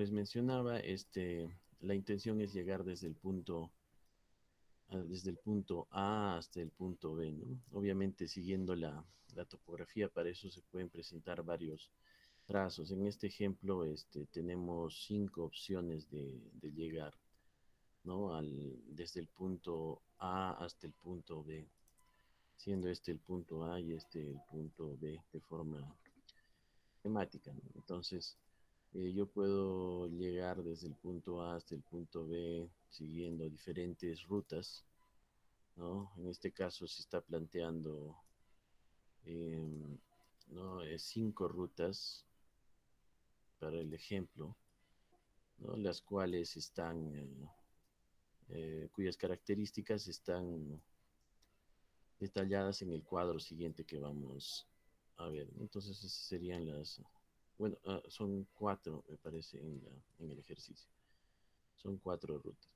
les mencionaba, la intención es llegar desde el punto A hasta el punto B, ¿no? Obviamente siguiendo la topografía, para eso se pueden presentar varios trazos. En este ejemplo, tenemos 5 opciones de llegar, ¿no? Desde el punto A hasta el punto B, siendo este el punto A y este el punto B de forma temática, ¿no? Entonces, yo puedo llegar desde el punto A hasta el punto B siguiendo diferentes rutas, ¿no? En este caso se está planteando, ¿no? 5 rutas para el ejemplo, ¿no? Las cuales cuyas características están detalladas en el cuadro siguiente que vamos a ver. Entonces, esas serían bueno, son 4, me parece, en el ejercicio. Son 4 rutas.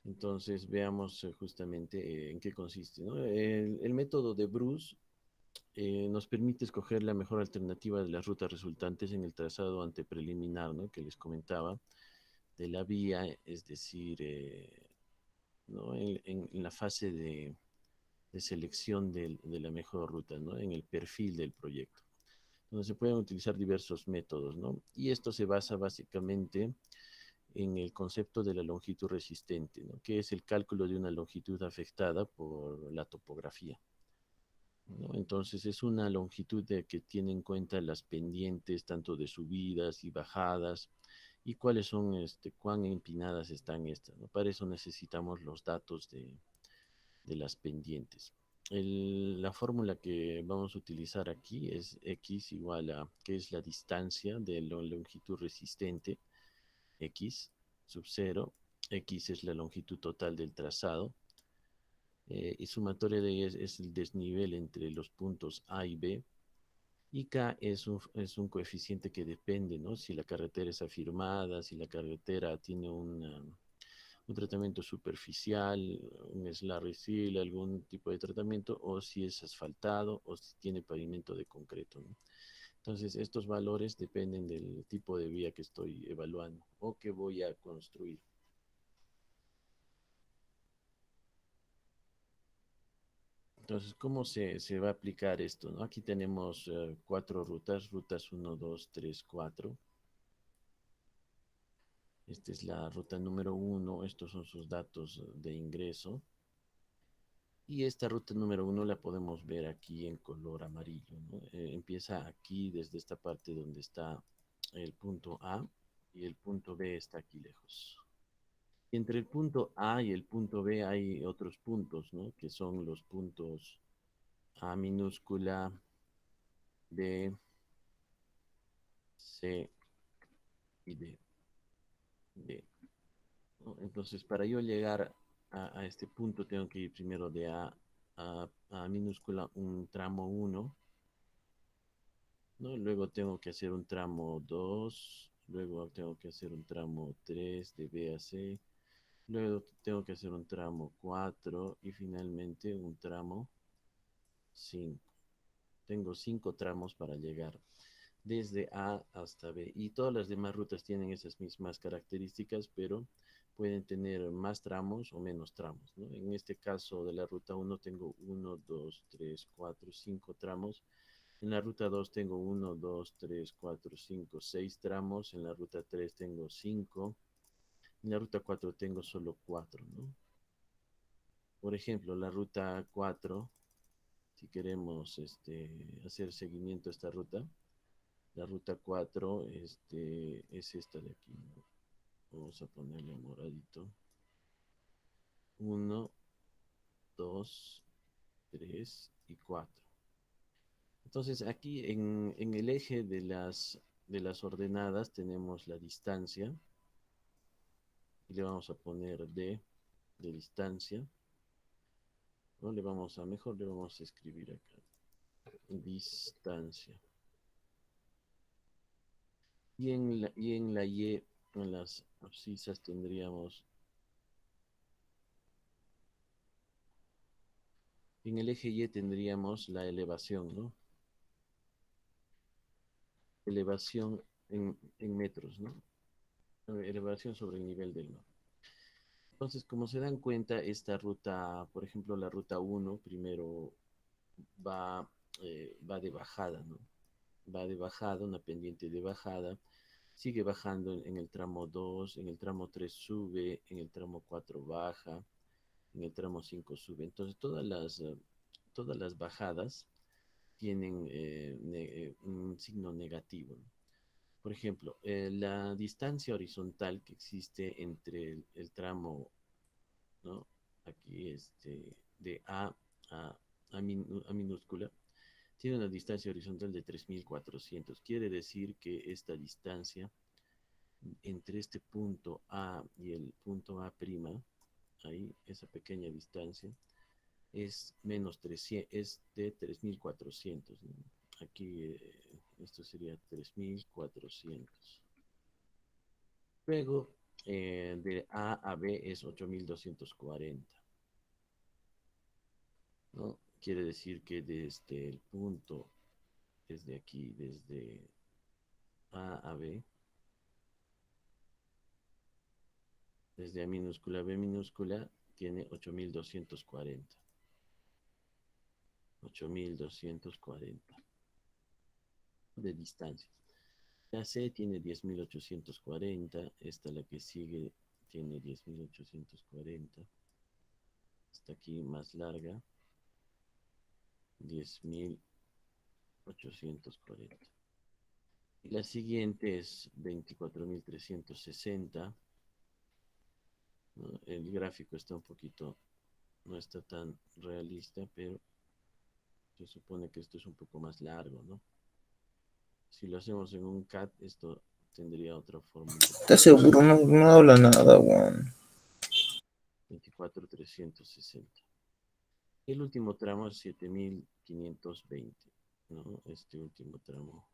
Entonces, veamos justamente en qué consiste, ¿no? El método de Bruce nos permite escoger la mejor alternativa de las rutas resultantes en el trazado antepreliminar, ¿no? Que les comentaba, de la vía, es decir, ¿no? En la fase de selección de la mejor ruta, ¿no? En el perfil del proyecto, donde se pueden utilizar diversos métodos, ¿no? Y esto se basa básicamente en el concepto de la longitud resistente, ¿no? Que es el cálculo de una longitud afectada por la topografía, ¿no? Entonces es una longitud que tiene en cuenta las pendientes, tanto de subidas y bajadas, y cuáles son, cuán empinadas están estas, ¿no? Para eso necesitamos los datos de las pendientes. La fórmula que vamos a utilizar aquí es x igual a, que es la distancia de la longitud resistente, x sub 0, x es la longitud total del trazado, y sumatoria de ellas es el desnivel entre los puntos A y B, y K es un coeficiente que depende, ¿no? Si la carretera es afirmada, si la carretera tiene un tratamiento superficial, un slurry seal, algún tipo de tratamiento, o si es asfaltado o si tiene pavimento de concreto, ¿no? Entonces, estos valores dependen del tipo de vía que estoy evaluando o que voy a construir. Entonces, ¿cómo se va a aplicar esto, no? Aquí tenemos 4 rutas, rutas 1, 2, 3, 4. Esta es la ruta número 1, estos son sus datos de ingreso. Y esta ruta número 1 la podemos ver aquí en color amarillo, ¿no? Empieza aquí desde esta parte donde está el punto A y el punto B está aquí lejos. Y entre el punto A y el punto B hay otros puntos, ¿no? Que son los puntos A minúscula, B, C y D, ¿no? Entonces, para yo llegar a este punto, tengo que ir primero de A minúscula, un tramo 1, ¿no? Luego tengo que hacer un tramo 2, luego tengo que hacer un tramo 3 de B a C, luego tengo que hacer un tramo 4 y finalmente un tramo 5. Tengo 5 tramos para llegar desde A hasta B. Y todas las demás rutas tienen esas mismas características, pero pueden tener más tramos o menos tramos, ¿no? En este caso de la ruta 1 tengo 1, 2, 3, 4, 5 tramos. En la ruta 2 tengo 1, 2, 3, 4, 5, 6 tramos. En la ruta 3 tengo 5. En la ruta 4 tengo solo 4, ¿no? Por ejemplo, la ruta 4, si queremos hacer seguimiento a esta ruta, la ruta 4 es esta de aquí, ¿no? Vamos a ponerle moradito. 1, 2, 3 y 4. Entonces aquí en el eje de las ordenadas tenemos la distancia y le vamos a poner D de distancia. ¿No? Mejor le vamos a escribir acá, distancia. Y en la Y, en las abscisas tendríamos, en el eje Y tendríamos la elevación, ¿no? Elevación en metros, ¿no? elevación sobre el nivel del mar. Entonces, como se dan cuenta, esta ruta, por ejemplo, la ruta uno primero va, va de bajada, ¿no? Va de bajada, una pendiente de bajada, sigue bajando en el tramo 2, en el tramo 3 sube, en el tramo 4 baja, en el tramo 5 sube. Entonces, todas las bajadas tienen un signo negativo, ¿no? Por ejemplo, la distancia horizontal que existe entre el tramo, ¿no? Aquí de a, a minúscula, tiene una distancia horizontal de 3.400. Quiere decir que esta distancia entre este punto A y el punto A', ahí, esa pequeña distancia, es menos 300, es de 3.400, ¿no? Aquí esto sería 3.400. Luego, de A B es 8.240, ¿no? Quiere decir que desde el punto, desde aquí, desde A B, desde A minúscula a B minúscula, tiene 8.240. 8.240 de distancia. La C tiene 10.840. Esta, la que sigue, tiene 10.840. Esta aquí más larga, 10.840. Y la siguiente es 24.360, ¿no? El gráfico está un poquito, no está tan realista, pero se supone que esto es un poco más largo, ¿no? Si lo hacemos en un CAD, esto tendría otra forma un poco ¿Estás más. seguro? No, no habla nada, weón. 24.360. El último tramo es 7.520, ¿no? Este último tramo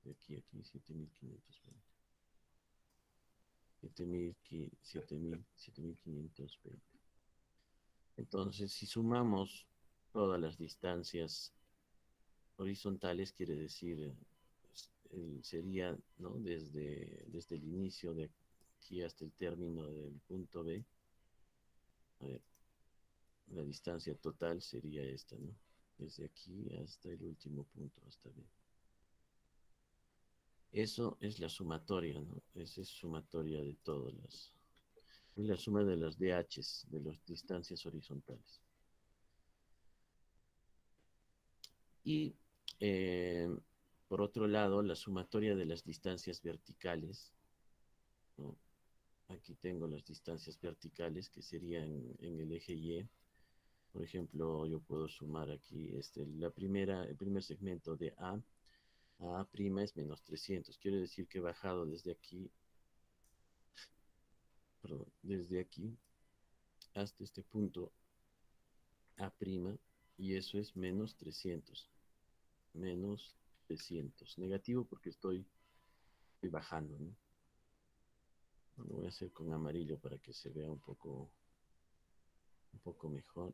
de aquí a aquí, 7.520. 7.520. Entonces, si sumamos todas las distancias horizontales, quiere decir, sería, ¿no? Desde el inicio de aquí hasta el término del punto B. A ver, la distancia total sería esta, ¿no? Desde aquí hasta el último punto, hasta B. Eso es la sumatoria, ¿no? Esa es sumatoria de todas las... Es la suma de las DHs, de las distancias horizontales. Y eh, por otro lado, la sumatoria de las distancias verticales, ¿no? Aquí tengo las distancias verticales que serían en el eje Y. Por ejemplo, yo puedo sumar aquí el primer segmento de a prima es menos 300. Quiere decir que he bajado desde aquí, perdón, desde aquí hasta este punto a prima, y eso es menos 300. Menos 300. Negativo porque estoy bajando, ¿no? Lo voy a hacer con amarillo para que se vea un poco mejor.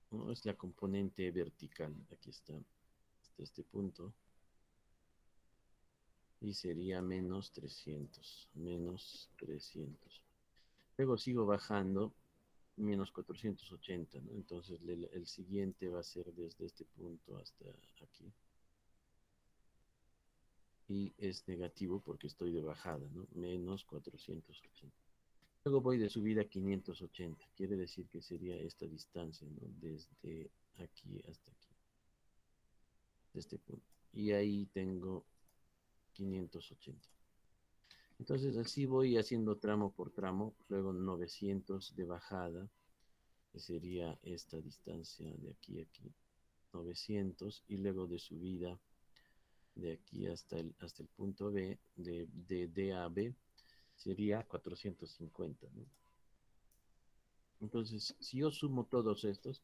No, es la componente vertical. Aquí está, hasta este punto. Y sería menos 300. Menos 300. Luego sigo bajando, menos 480, ¿no? Entonces el siguiente va a ser desde este punto hasta aquí. Y es negativo porque estoy de bajada, ¿no? Menos 480. Luego voy de subida a 580. Quiere decir que sería esta distancia, ¿no? Desde aquí hasta aquí. De este punto. Y ahí tengo 580. Entonces así voy haciendo tramo por tramo. Luego 900 de bajada, que sería esta distancia de aquí a aquí. 900. Y luego de subida de aquí hasta el punto B, de D a B, sería 450, ¿no? Entonces, si yo sumo todos estos,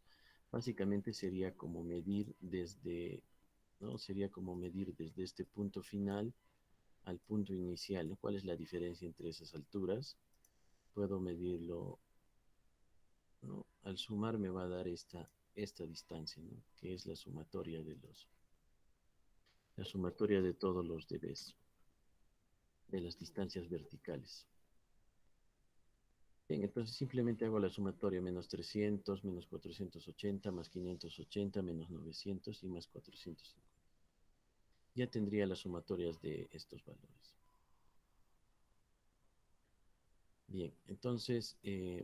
básicamente sería como medir desde, ¿no? Sería como medir desde este punto final al punto inicial, ¿no? ¿Cuál es la diferencia entre esas alturas? Puedo medirlo, ¿no? Al sumar me va a dar esta distancia, ¿no? Que es la sumatoria de todos los dBs. de las distancias verticales. Bien, entonces simplemente hago la sumatoria: menos 300, menos 480, más 580, menos 900 y más 450. Ya tendría las sumatorias de estos valores. Bien, entonces,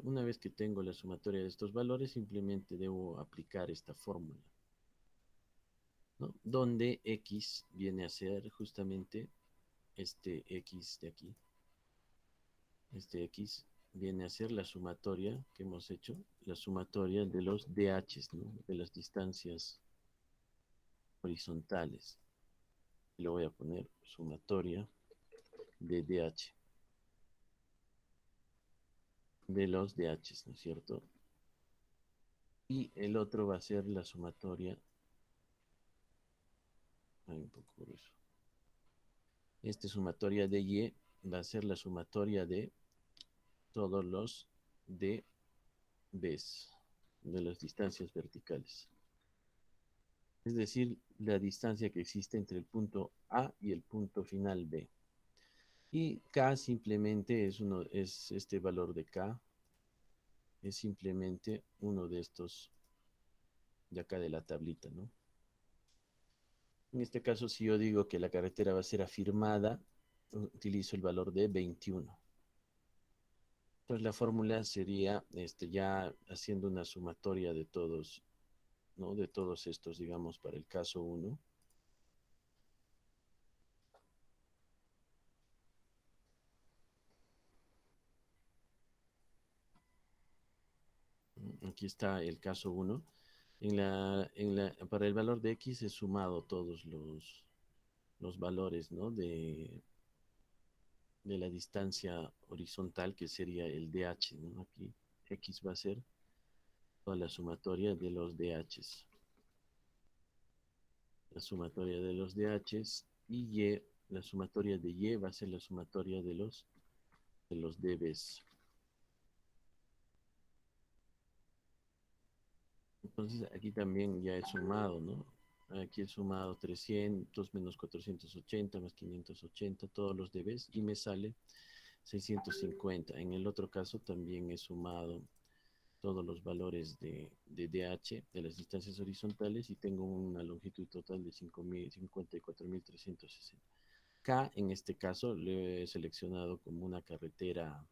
una vez que tengo la sumatoria de estos valores, simplemente debo aplicar esta fórmula, ¿no? Donde x viene a ser justamente este x de aquí. Este x viene a ser la sumatoria que hemos hecho, la sumatoria de los DHs, ¿no? De las distancias horizontales. Le voy a poner sumatoria de DH, de los DHs, ¿no es cierto? Y el otro va a ser la sumatoria, un poco grueso. Esta sumatoria de Y va a ser la sumatoria de todos los DBs, de las distancias verticales. Es decir, la distancia que existe entre el punto A y el punto final B. Y K simplemente es este valor de K, es simplemente uno de estos de acá de la tablita, ¿no? En este caso, si yo digo que la carretera va a ser afirmada, utilizo el valor de 21. Entonces la fórmula sería, ya haciendo una sumatoria de todos, ¿no? De todos estos, digamos, para el caso 1. Aquí está el caso 1. Para el valor de x he sumado todos los valores, ¿no? De la distancia horizontal, que sería el DH, ¿no? Aquí x va a ser toda la sumatoria de los DHs. La sumatoria de los DHs y la sumatoria de Y va a ser la sumatoria de los DBs. Entonces aquí también ya he sumado, ¿no? Aquí he sumado 300 menos 480 más 580, todos los DBs, y me sale 650. En el otro caso también he sumado todos los valores de DH, de las distancias horizontales, y tengo una longitud total de 54.360. K, en este caso, le he seleccionado como una carretera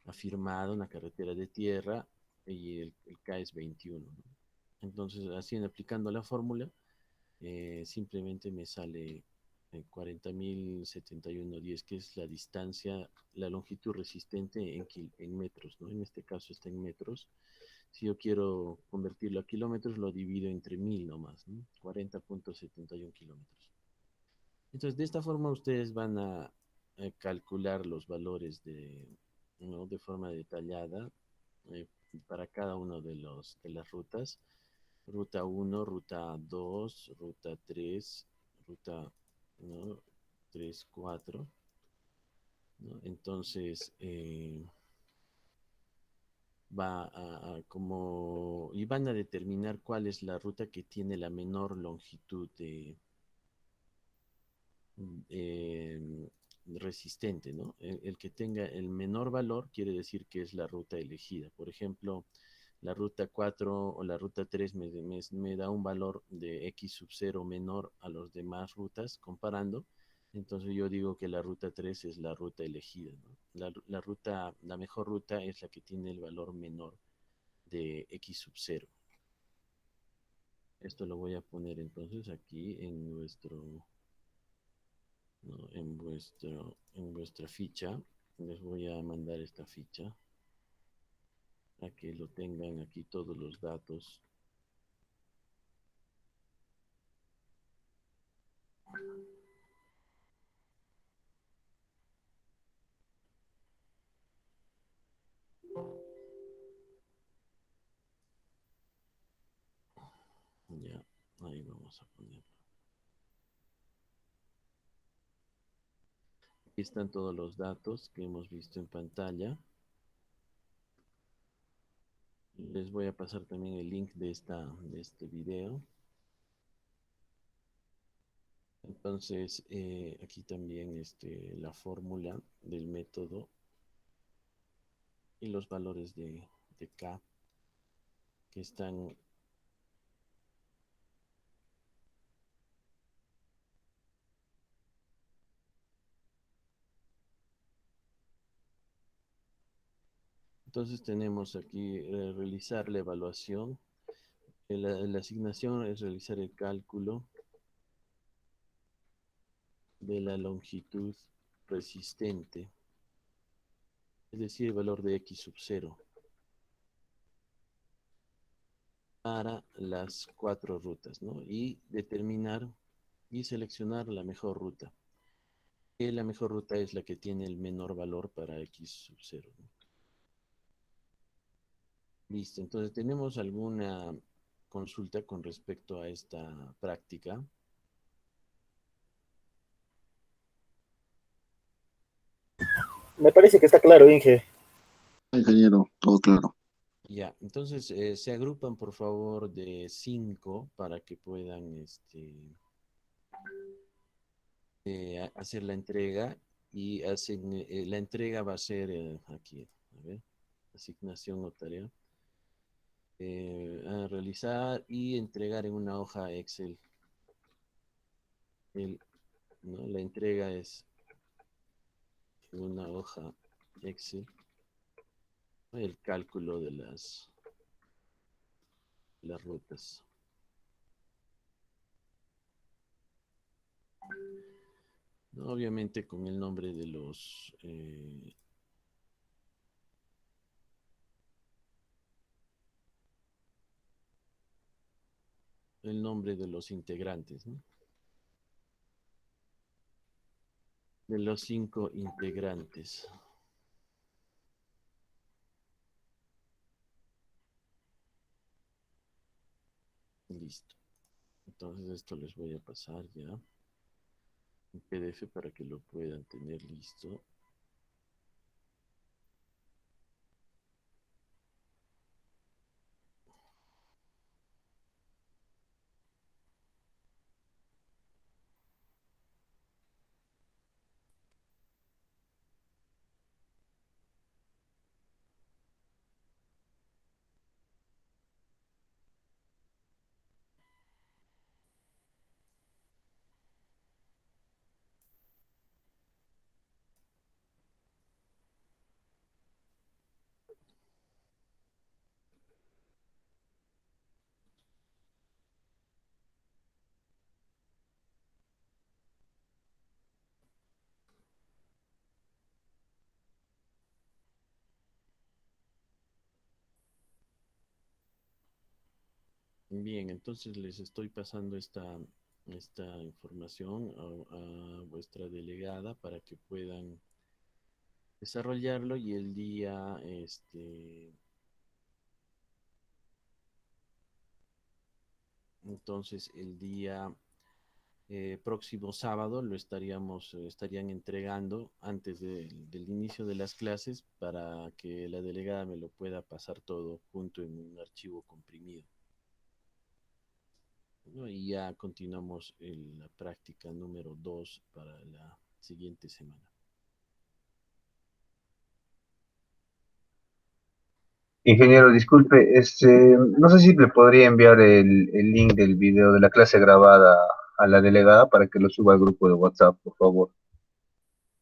afirmada, una carretera de tierra, y el K es 21, ¿no? Entonces, así aplicando la fórmula, simplemente me sale 40.071,10, que es la distancia, la longitud resistente en metros, ¿no? En este caso está en metros. Si yo quiero convertirlo a kilómetros, lo divido entre 1000 nomás, ¿no? 40.71 kilómetros. Entonces, de esta forma ustedes van a calcular los valores ¿no? De forma detallada, eh, para cada uno de las rutas. Ruta 1, ruta 2, ruta 3, ruta, ¿no? 3, 4, ¿no? Entonces, y van a determinar cuál es la ruta que tiene la menor longitud eh, resistente, ¿no? El que tenga el menor valor quiere decir que es la ruta elegida. Por ejemplo, la ruta 4 o la ruta 3 me da un valor de x sub 0 menor a las demás rutas comparando. Entonces yo digo que la ruta 3 es la ruta elegida, ¿no? La mejor ruta es la que tiene el valor menor de x sub 0. Esto lo voy a poner entonces aquí ¿no? En vuestra ficha. Les voy a mandar esta ficha a que lo tengan aquí todos los datos. Ya, ahí vamos a poner. Aquí están todos los datos que hemos visto en pantalla. Les voy a pasar también el link de este video. Entonces, aquí también la fórmula del método y los valores de K que están. Entonces tenemos aquí realizar la evaluación. La asignación es realizar el cálculo de la longitud resistente, es decir, el valor de x sub 0 para las cuatro rutas, ¿no? Y determinar y seleccionar la mejor ruta. Que la mejor ruta es la que tiene el menor valor para x sub 0, ¿no? Listo, entonces tenemos alguna consulta con respecto a esta práctica. Me parece que está claro, Inge. Ingeniero, todo claro. Ya, entonces se agrupan por favor de 5 para que puedan hacer la entrega y hacen, la entrega va a ser aquí, a ver, asignación o tarea, a realizar y entregar en una hoja Excel. ¿No? La entrega es en una hoja Excel, ¿no? El cálculo de las rutas. ¿No? Obviamente con el nombre de el nombre de los integrantes, ¿no? De los 5 integrantes. Listo. Entonces esto les voy a pasar ya en PDF para que lo puedan tener listo. Bien, entonces les estoy pasando esta información a vuestra delegada para que puedan desarrollarlo y el día, entonces el día próximo sábado lo estarían entregando antes del inicio de las clases para que la delegada me lo pueda pasar todo junto en un archivo comprimido, ¿no? Y ya continuamos la práctica número 2 para la siguiente semana. Ingeniero, disculpe, no sé si le podría enviar el link del video de la clase grabada a la delegada para que lo suba al grupo de WhatsApp, por favor.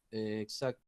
Exacto.